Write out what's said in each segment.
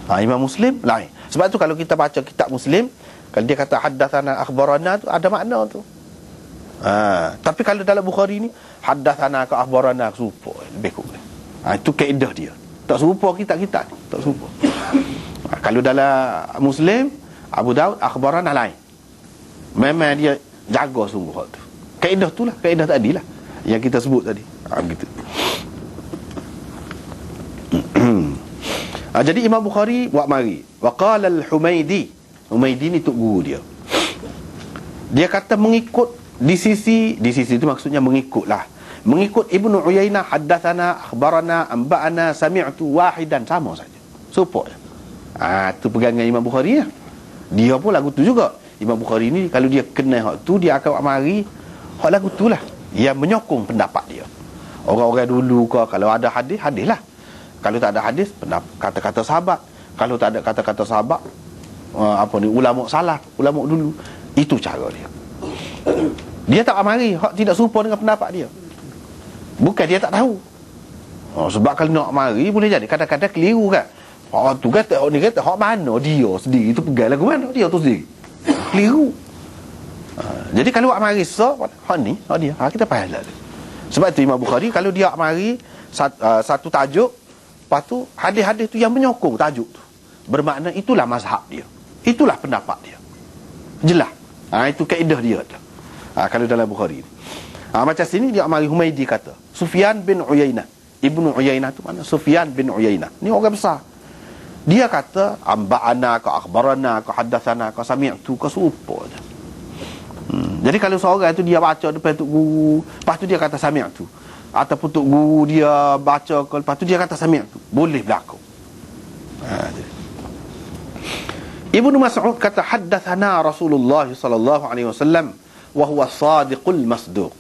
Imam Muslim lain. Sebab tu kalau kita baca kitab Muslim, kalau dia kata haddatsana akhbarana tu ada makna tu. Tapi kalau dalam Bukhari ni haddatsana ka akhbarana serupa lebih kurang. Itu kaedah dia. Tak serupa kita-kita ni, tak serupa. Kalau dalam Muslim, Abu Daud akhbarana lain. Memang dia jaga sungguh hak tu. Kaedah tu lah, kaedah tadi lah yang kita sebut tadi. Begitu. Jadi Imam Bukhari buat mari. Wa qala al-Humaidi. Humaidi ni tok guru dia. Dia kata mengikut di sisi itu maksudnya mengikutlah. Mengikut Ibnu Uyainah haddatsana akhbarana anba'ana sami'tu wahidan, sama saja. Serupa. Tu pegangan Imam Bukhari ya. Dia pun lagu tu juga. Imam Bukhari ni kalau dia kenal hak tu, dia akan buat mari hak lagu tu lah yang menyokong pendapat dia. Orang-orang dulu ke, kalau ada hadis, hadis lah. Kalau tak ada hadis, kata-kata sahabat. Kalau tak ada kata-kata sahabat, ulama salah, ulama dulu. Itu cara dia. Dia tak amari hak tidak serupa dengan pendapat dia. Bukan dia tak tahu. Sebab kalau nak amari boleh jadi kadang-kadang keliru kan. Hak tu kata, hak ni kata, hak mana dia sendiri tu pegang lagu mana dia tu sendiri. Keliru. Jadi kalau amari hak ni, hak dia, kita faham lah. Sebab tu Imam Bukhari kalau dia amari satu tajuk, lepas tu hadis-hadis tu yang menyokong tajuk tu, bermakna itulah mazhab dia, itulah pendapat dia. Jelas. Itu kaedah dia tu. Kalau dalam Bukhari. Macam sini dia amari Humaidi kata Sufyan bin Uyainah. Ibnu Uyainah tu mana? Sufyan bin Uyainah. Ni orang besar. Dia kata amba'ana ka akhbarana ka haddatsana ka sami'tu ka serupa je. Jadi kalau seorang tu dia baca depan tok guru, lepas tu dia kata sami'tu, ataupun tok guru dia baca, lepas tu dia kata sami'tu, boleh berlaku. Ibnu Mas'ud kata haddatsana Rasulullah sallallahu alaihi wasallam wa huwa shadiqul masduq.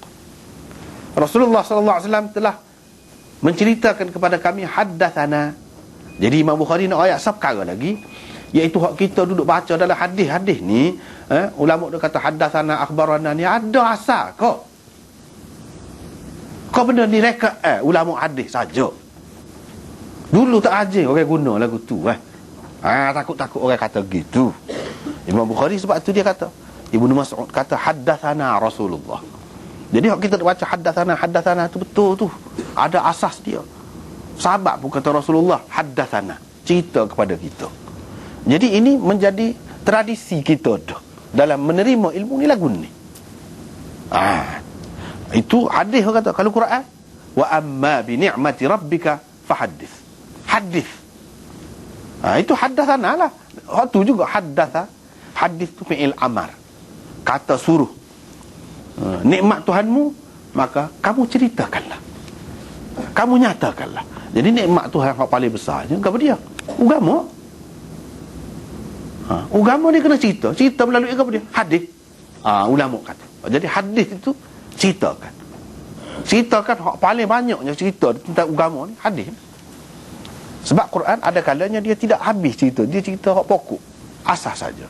Rasulullah sallallahu alaihi wasallam telah menceritakan kepada kami haddatsana. Jadi Imam Bukhari nak ayat perkara lagi, iaitu hak kita duduk baca dalam hadis-hadis ni, ulama dia kata haddatsana akhbarana ni ada asal kau. Kau benda ni reka ulama hadis saja. Dulu tak ajar orang guna lagu tu takut-takut orang kata gitu. Imam Bukhari sebab tu dia kata, Ibnu Mas'ud kata haddatsana Rasulullah. Jadi hak kita baca haddatsana tu betul tu. Ada asas dia. Sahabat pun kata Rasulullah haddatsana, cerita kepada kita. Jadi ini menjadi tradisi kita tu dalam menerima ilmu ni lagu ni. Itu hadis orang kata. Kalau Quran, wa amma bi ni'mati rabbika fahaddits. Hadis. Itu haddatsana lah. Hak tu juga haddatsa. Hadis tu fi'il amar. Kata suruh. Nikmat Tuhanmu, maka kamu ceritakanlah. Kamu nyatakanlah. Jadi nikmat Tuhan yang paling besar je kepada dia. Agama. Agama dia kena cerita. Cerita melalui apa dia? Hadis. Ulama kata. Jadi hadis itu ceritakan. Ceritakan hak paling banyaknya cerita tentang agama ni hadis. Sebab Quran ada kalanya dia tidak habis cerita. Dia cerita hak pokok, asas saja.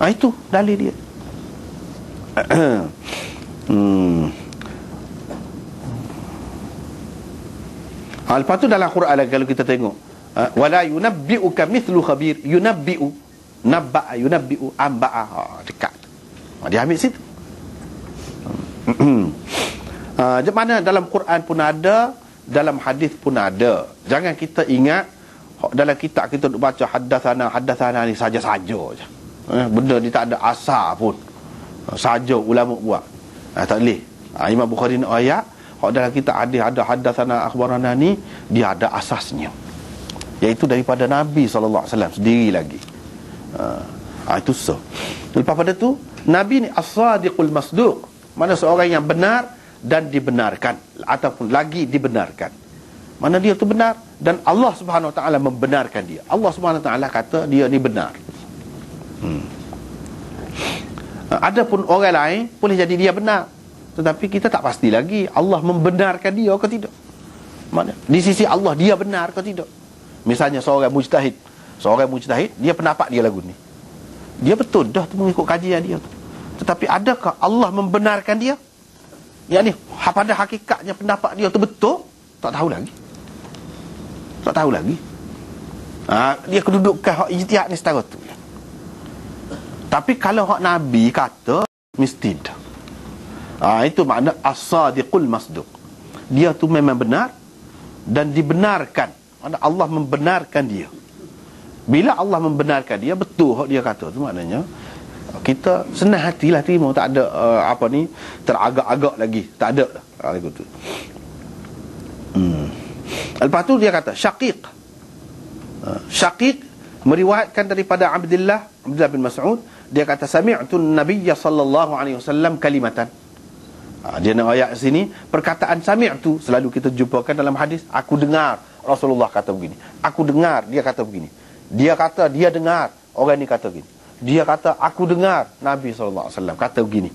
Itu dalil dia. Lepas tu dalam Quran kalau kita tengok, wala yunabbi'uka mithlu khabir. Yunabbi'u, nabba'a, yunabbi'u, amba'a, dekat. Dia ambil situ. Mana dalam Quran pun ada, dalam hadis pun ada. Jangan kita ingat dalam kitab kita duk baca haddatsana ni saja-saja je. Benda ni tak ada asal pun. Saja ulama buat. Tak boleh. Imam Bukhari nak ayat dalam kitab hadis ada haddatsana akhbarana ni, dia ada asasnya, iaitu daripada Nabi sallallahu alaihi wasallam sendiri lagi. Itu so. Lepas pada tu Nabi ni as-sadiqul masduq, mana seorang yang benar dan dibenarkan, ataupun lagi dibenarkan. Mana dia tu benar dan Allah Subhanahu wa taala membenarkan dia. Allah Subhanahu wa taala kata dia ni benar. Adapun orang lain boleh jadi dia benar, tetapi kita tak pasti lagi Allah membenarkan dia ke tidak. Mana di sisi Allah dia benar ke tidak. Misalnya seorang mujtahid, dia pendapat dia lagu ni, dia betul dah tu mengikut kajian dia tu. Tetapi adakah Allah membenarkan dia? Yang ni pada hakikatnya pendapat dia tu betul? Tak tahu lagi. Dia kedudukan hak ijtihad ni setara tu. Tapi kalau hak Nabi kata, mesti dah. Itu makna as-sadiqul masduq. Dia tu memang benar dan dibenarkan. Allah membenarkan dia. Bila Allah membenarkan dia, betul hak dia kata tu, maknanya kita senang hatilah terima, tak ada teragak-agak lagi, tak ada dah gitu. Lepas tu dia kata Syaqiq. Syaqiq meriwayatkan daripada Abdullah bin Mas'ud, dia kata sami'tu an-nabiyya sallallahu alaihi wasallam kalimatan. Dia nak ayat sini perkataan sami'tu selalu kita jumpakan dalam hadis, aku dengar Rasulullah kata begini, aku dengar dia kata begini, dia kata dia dengar orang ni kata begini, dia kata aku dengar Nabi sallallahu alaihi wasallam kata begini.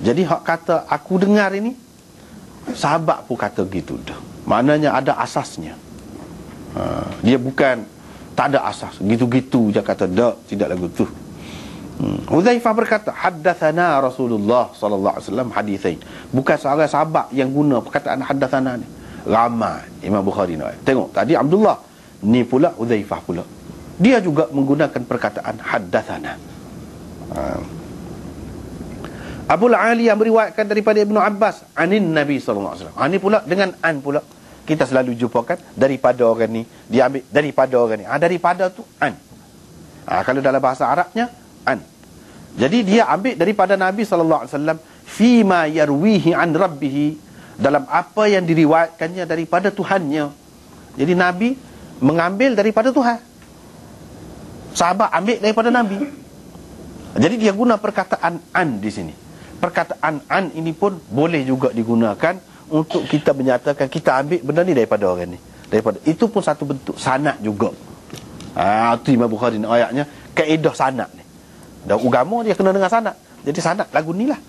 Jadi hak kata aku dengar ini sahabat pun kata gitu dah. Maknanya ada asasnya. Dia bukan tak ada asas, gitu-gitu je kata dak, tidak lagu tu. Hudzaifah berkata haddatsana Rasulullah sallallahu alaihi wasallam haditsain. Bukan seorang sahabat yang guna perkataan haddatsana ni, ramai. Imam Bukhari nak tengok tadi Abdullah, ni pula Hudzaifah pula, dia juga menggunakan perkataan haddatsana. Abu al-Aliyah meriwayatkan daripada Ibnu Abbas anin Nabi sallallahu alaihi wasallam. Ini pula dengan an pula kita selalu jumpakan daripada orang ni, dia ambil daripada orang ni. Daripada tu an. Kalau dalam bahasa Arabnya an. Jadi dia ambil daripada Nabi sallallahu alaihi wasallam fima yarwihi an rabbih, dalam apa yang diriwayatkannya daripada Tuhannya. Jadi Nabi mengambil daripada Tuhan, sahabat ambil daripada Nabi. Jadi dia guna perkataan an di sini. Perkataan an ini pun boleh juga digunakan untuk kita menyatakan kita ambil benda ni daripada orang ni, daripada itu pun satu bentuk sanad juga. Itu Imam Bukhari ni ayatnya kaedah sanad ni. Dan agama dia kena dengan sanad. Jadi sanad lagu ni lah.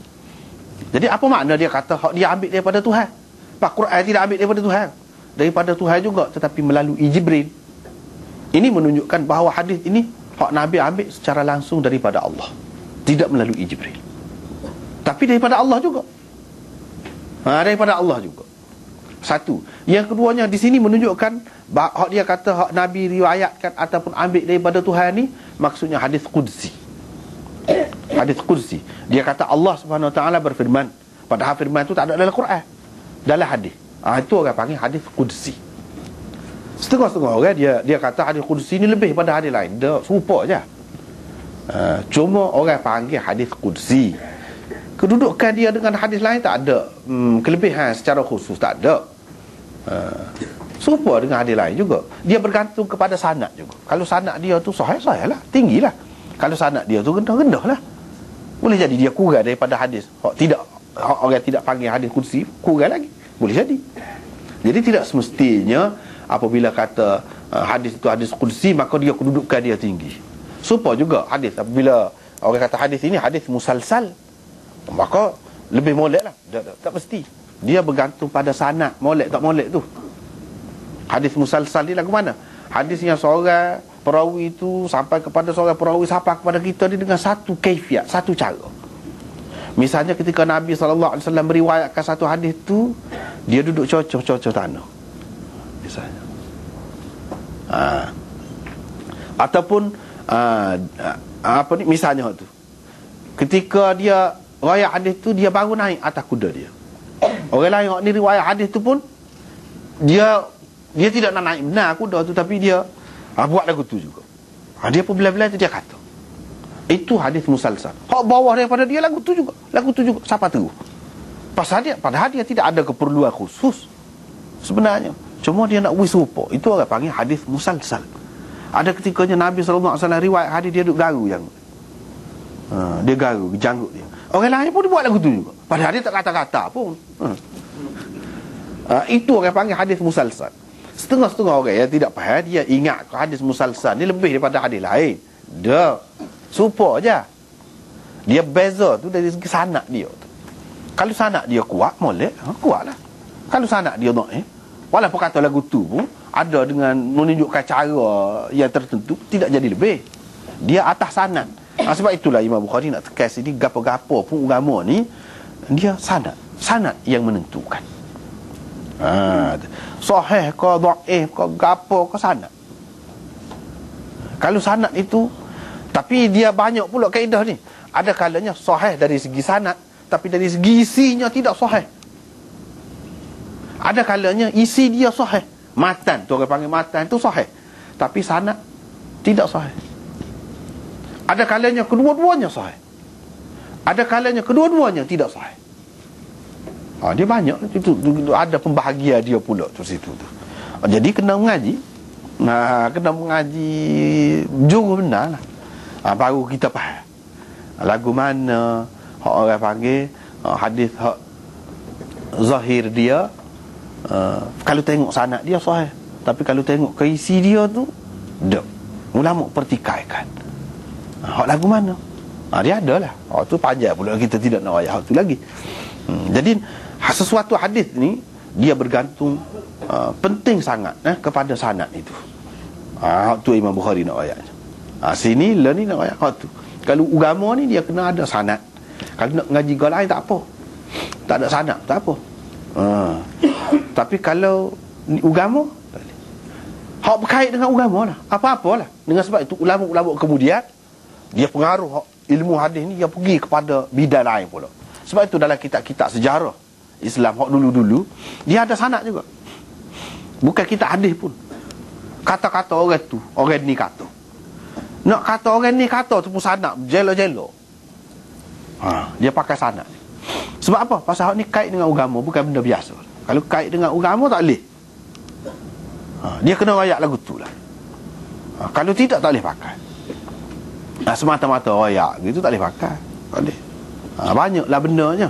Jadi apa makna dia kata hak dia ambil daripada Tuhan? Pak Quran tidak ambil daripada Tuhan. Daripada Tuhan juga, tetapi melalui Jibril. Ini menunjukkan bahawa hadis ini hak Nabi ambil secara langsung daripada Allah, tidak melalui Jibril, tapi daripada Allah juga. Daripada Allah juga. Satu. Yang keduanya di sini menunjukkan hak dia kata hak Nabi riwayatkan ataupun ambil daripada Tuhan ni, maksudnya hadis qudsi. Hadis qudsi. Dia kata Allah Subhanahu Wa Taala berfirman, padahal firman itu tak ada dalam Quran, dalam hadis. Itu orang panggil hadis qudsi. Setengah-setengah orang dia kata hadis qudsi ni lebih pada hadis lain. Dia serupa je. Cuma orang panggil hadis qudsi. Kedudukan dia dengan hadis lain tak ada kelebihan secara khusus, tak ada. Serupa dengan hadis lain juga. Dia bergantung kepada sanad juga. Kalau sanad dia tu sahih lah, tinggi lah. Kalau sanad dia tu rendah lah, boleh jadi dia kurang daripada hadis orang tidak panggil hadis qudsi, kurang lagi, boleh jadi. Jadi tidak semestinya apabila kata hadis itu hadis qudsi maka dia kedudukan dia tinggi. Serupa juga hadis, apabila orang kata hadis ini hadis musalsal, maka lebih molek lah. Tak mesti. Dia bergantung pada sanad, molek tak molek tu. Hadis musalsal ni lagu mana? Hadis yang seorang perawi itu sampai kepada seorang perawi sampai kepada kita ni dengan satu kaifiat, satu cara. Misalnya ketika Nabi SAW meriwayatkan satu hadis tu, dia duduk cocok tanah, misalnya. Ataupun misalnya tu, ketika dia riwayat hadis tu, dia baru naik atas kuda dia. Orang lain ni riwayat hadis tu pun dia tidak nak naik benar kuda tu, tapi dia buat lagu tu juga. Dia pun bila-bila tu dia kata itu hadis musalsal. Hak bawah daripada dia lagu tu juga. Siapa tahu? Padahal dia tidak ada keperluan khusus sebenarnya. Cuma dia nak wisupa. Itu orang panggil hadis musalsal. Ada ketikanya Nabi SAW riwayat hadis, dia duduk garu yang dia garu janggut dia. Orang lain pun dia buat lagu tu juga, padahal dia tak kata-kata pun. Itu orang panggil hadis musalsal. Setengah-setengah orang yang tidak faham, dia ingat hadis musalsal ni lebih daripada hadis lain. Dia serupa je. Dia beza tu dari segi sanad dia tu. Kalau sanad dia kuat, molek, kuat lah. Kalau sanad dia dhaif, walaupun kata lagu tu pun ada dengan menunjukkan cara yang tertentu, tidak jadi lebih. Dia atas sanad. Sebab itulah Imam Bukhari nak tekan sini, gapo-gapo pun agama ni dia sanad yang menentukan. Sahih ke dhaif ke gapo ke sanad. Kalau sanad itu, tapi dia banyak pula kaedah ni. Ada kalanya sahih dari segi sanad, tapi dari segi isinya tidak sahih. Ada kalanya isi dia sahih, matan tu orang panggil matan tu sahih, tapi sanad tidak sahih. Ada kalanya kedua-duanya sahih, ada kalanya kedua-duanya tidak sahih. Dia banyak itu, ada pembahagian dia pula tu situ tu. Jadi kena mengaji. Kena mengaji juru benar lah. Baru kita faham lagu mana hak orang panggil hadis hak zahir dia. Kalau tengok sanad dia sahih, tapi kalau tengok ke isi dia tu dak. Ulama pertikaikan hak lagu mana. Dia ada lah. Tu panjang pula, kita tidak nak ayat tu lagi. Jadi sesuatu hadis ni dia bergantung penting sangat kepada sanad itu. Tu Imam Bukhari nak ayatnya. Sini lah ni nak ayat tu. Kalau agama ni dia kena ada sanad. Kalau nak ngaji gol lain tak apa, tak ada sanad tak apa. Tapi kalau agama, hak berkait dengan agama lah, apa-apalah. Dengan sebab itu ulama-ulama kemudian dia pengaruh ilmu hadis ni, dia pergi kepada bidang lain pula. Sebab itu dalam kitab-kitab sejarah Islam hak dulu-dulu dia ada sanad juga. Bukan kitab hadis pun. Kata-kata orang tu, orang ni kata. Nak kata orang ni kata tu pun sanad jelo-jelo. Dia pakai sanad. Sebab apa? Pasal hak ni kait dengan agama, bukan benda biasa. Kalau kait dengan agama tak boleh. Dia kena rayak lagu tu lah. Kalau tidak tak boleh pakai. Semata-mata rayak gitu tak boleh pakai. Tak boleh. Banyaklah bendanya.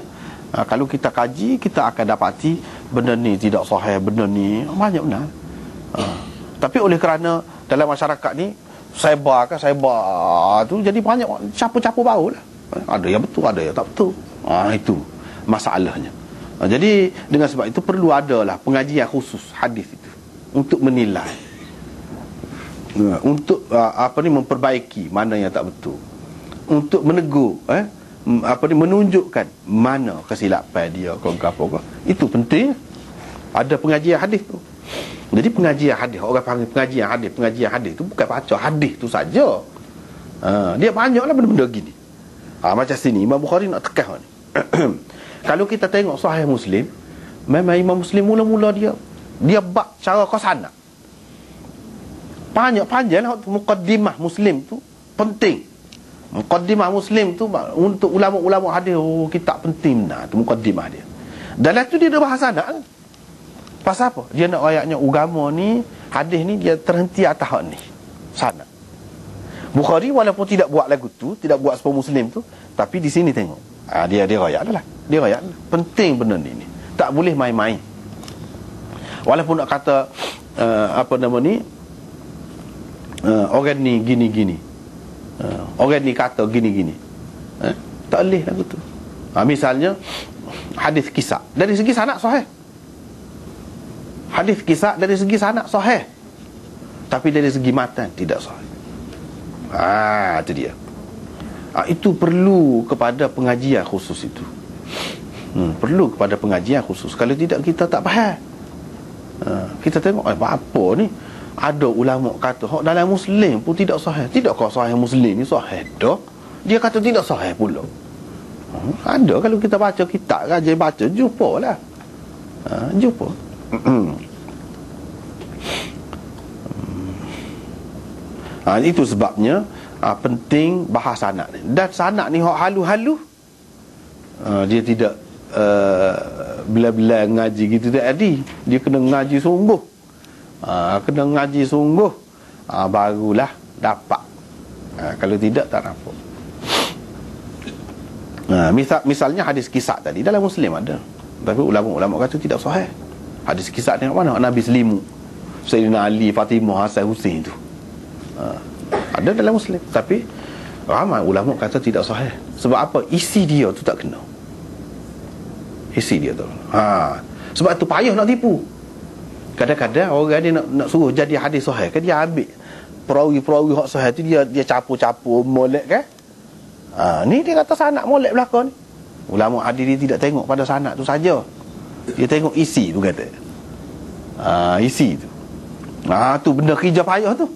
Kalau kita kaji, kita akan dapati benda ni tidak sahih, benda ni banyak benar. Tapi oleh kerana dalam masyarakat ni sebar tu, jadi banyak capu-capu bau lah. Ada yang betul, ada yang tak betul. Itu masalahnya. Jadi dengan sebab itu perlu adalah pengajian khusus hadis itu untuk menilai, untuk memperbaiki mana yang tak betul, untuk menegur menunjukkan mana kesilapan dia ke apa. Itu penting. Ada pengajian hadis tu. Jadi pengajian hadis, orang panggil pengajian hadis tu bukan baca hadis tu saja. Dia banyaklah benda-benda gini. Macam sini Imam Bukhari nak tekan ni. Kalau kita tengok Sahih Muslim, memang Imam Muslim mula-mula dia bab cara qasanah. Panjang-panjang muqaddimah Muslim tu penting. Muqaddimah Muslim tu untuk ulama-ulama hadis, kitab penting benar tu muqaddimah dia. Dalam tu dia ada bahasa sanad. Pasal apa? Dia nak ayatnya agama ni, hadis ni dia terhenti atas hak ni, sanad. Bukhari walaupun tidak buat lagu tu, tidak buat sepuluh Muslim tu, tapi di sini tengok. Dia rayak dah lah. Dia rayak dah. Penting benda ni. Tak boleh main-main. Walaupun nak kata orang ni gini-gini. Orang ni kata gini-gini. Tak boleh lagu tu. Misalnya hadis kisah dari segi sanad sahih. Hadis kisah dari segi sanad sahih, tapi dari segi matan tidak sahih. Itu dia. Itu perlu kepada pengajian khusus itu. Perlu kepada pengajian khusus. Kalau tidak kita tak faham. Kita tengok apa ni? Ada ulama kata hak dalam Muslim pun tidak sahih. Tidakkah Sahih Muslim ni sahih dah? Dia kata tidak sahih pula. Ada, kalau kita baca kitab, rajin baca, jumpalah. Jumpa. Itu sebabnya penting bahas sanad ni. Dan sanad ni hak halu-halu, dia tidak bila-bila ngaji gitu tadi. Dia kena ngaji sungguh. Barulah dapat. Kalau tidak tak dapat. Misalnya hadis kisah tadi dalam Muslim ada, tapi ulama-ulama kata tidak sahih. Hadis kisah tengok mana Nabi selimu Sayyidina Ali, Fatimah, Hasan, Husain tu. Ada dalam Muslim, tapi ramai ulama kata tidak sahih. Sebab apa? Isi dia tu tak kena. Isi dia tu. Sebab tu payah nak tipu. Kadang-kadang orang dia nak suruh jadi hadis sahih kan, dia ambil perawi-perawi hak sahih tu, dia capu-capu molek kan. Ni dia kata sanad molek belakang ni. Ulama hadis dia tidak tengok pada sanad tu saja. Dia tengok isi tu kata. Isi tu. Tu benda kerja payah tu.